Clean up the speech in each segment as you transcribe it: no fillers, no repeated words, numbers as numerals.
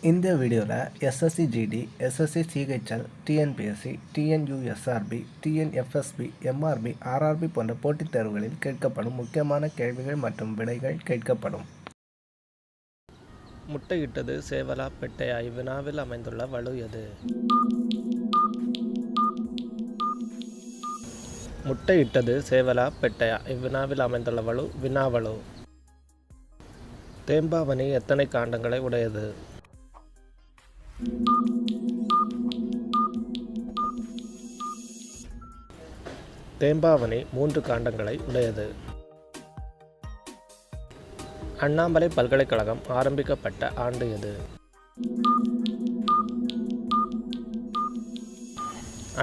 இந்த வீடியோவில் SSC GD, SSC CHSL, TNPSC, TNUSRB, TNFSB, MRB, RRB போன்ற போட்டித் தேர்வுகளில் கேட்கப்படும் முக்கியமான கேள்விகள் மற்றும் விடைகள் கேட்கப்படும். முட்டையிட்டது சேவலா பெட்டையா? இவ்வினாவில் அமைந்துள்ள வலு எது? முட்டையிட்டது சேவலா பெட்டையா? இவ்வினாவில் அமைந்துள்ள வலு வினாவலு. தேம்பாவணி எத்தனை காண்டங்களை உடையது? தேம்பாவணி 3 காண்டங்களை உடையது. அண்ணாமலை பல்கலைக்கழகம் ஆரம்பிக்கப்பட்ட ஆண்டு எது?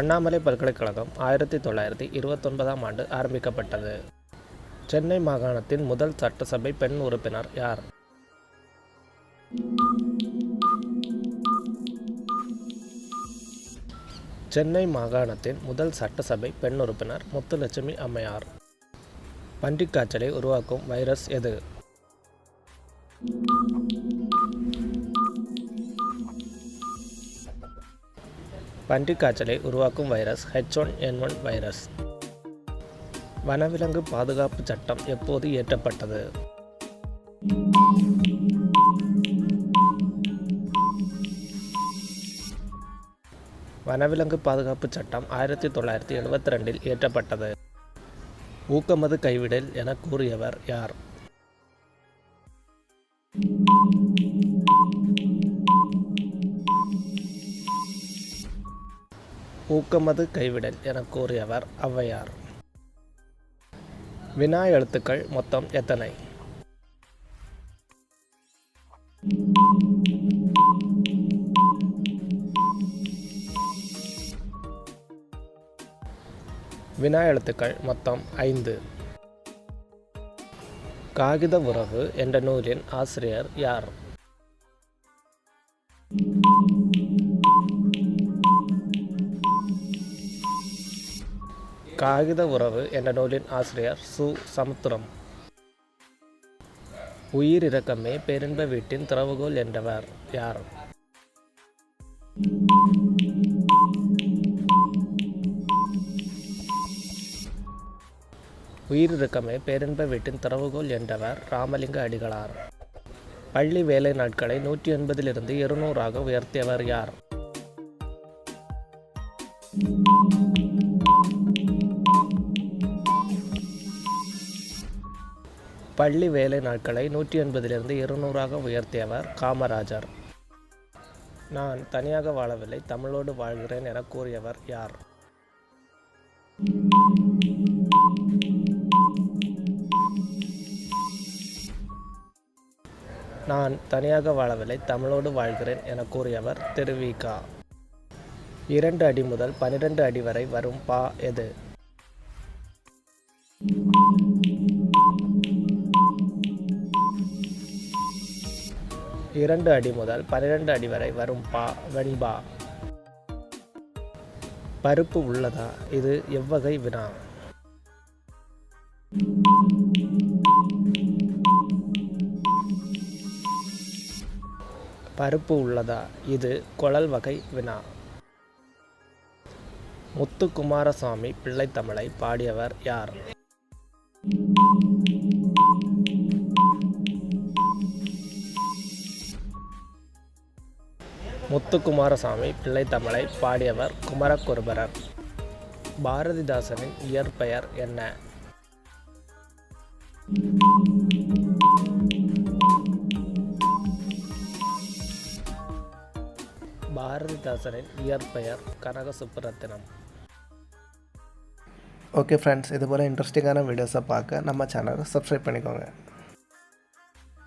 அண்ணாமலை பல்கலைக்கழகம் 1929ஆம் ஆண்டு ஆரம்பிக்கப்பட்டது. சென்னை மாகாணத்தின் முதல் சட்டசபை பெண் உறுப்பினர் யார்? சென்னை மாகாணத்தின் முதல் சட்டசபை பெண் உறுப்பினர் முத்துலட்சுமி அம்மையார். பன்றிக்காய்ச்சலை உருவாக்கும் வைரஸ் எது? பன்றிக்காய்ச்சலை உருவாக்கும் வைரஸ் H1N1 வைரஸ். வனவிலங்கு பாதுகாப்பு சட்டம் எப்போது இயற்றப்பட்டது? வனவிலங்கு பாதுகாப்பு சட்டம் 1972இல் இயற்றப்பட்டது. ஊக்கமது கைவிடல் என கூறியவர் யார்? ஊக்கமது கைவிடல் என கூறியவர் ஔவையார். வினா எழுத்துக்கள் மொத்தம் எத்தனை? வினா எழுத்துக்கள் மொத்தம் 5. காகித உறவு என்ற நூலின் ஆசிரியர் யார்? காகித உறவு என்ற நூலின் ஆசிரியர் சு. சமுத்திரம். உயிரிரக்கமே பேரின்ப வீட்டின் திறவுகோல் என்றவர் யார்? உயிரிரக்கமே பேரின்ப வீட்டின் திறவுகோல் என்றவர் ராமலிங்க அடிகளார். பள்ளி வேலை நாட்களை 180லிருந்து 200ஆக உயர்த்தியவர் யார்? பள்ளி வேலை நாட்களை 180லிருந்து 200ஆக உயர்த்தியவர் காமராஜர். நான் தனியாக வாழவில்லை, தமிழோடு வாழ்கிறேன் என கூறியவர் யார்? நான் தனியாக வாழவில்லை, தமிழோடு வாழ்கிறேன் என கூறியவர் திருவிக. 2 அடி முதல் 12 அடி வரை வரும் பா எது? இரண்டு அடி முதல் 12 அடி வரை வரும் பா வெண்பா. பருப்பு உள்ளதா? இது எவ்வகை வினா? பருப்பு உள்ளதா? இது குழல் வகை வினா. முத்துக்குமாரசாமி பிள்ளைத்தமிழை பாடியவர் யார்? முத்துக்குமாரசாமி பிள்ளைத்தமிழை பாடியவர் குமரகுருபரர். பாரதிதாசனின் இயற்பெயர் என்ன? பாரதிதாசனின் இயற்பெயர் கனகசுப்புரத்தினம். ஓகே ஃப்ரெண்ட்ஸ், இதுபோல் இன்ட்ரெஸ்டிங்கான வீடியோஸை பார்க்க நம்ம சேனலை சப்ஸ்கிரைப் பண்ணிக்கோங்க.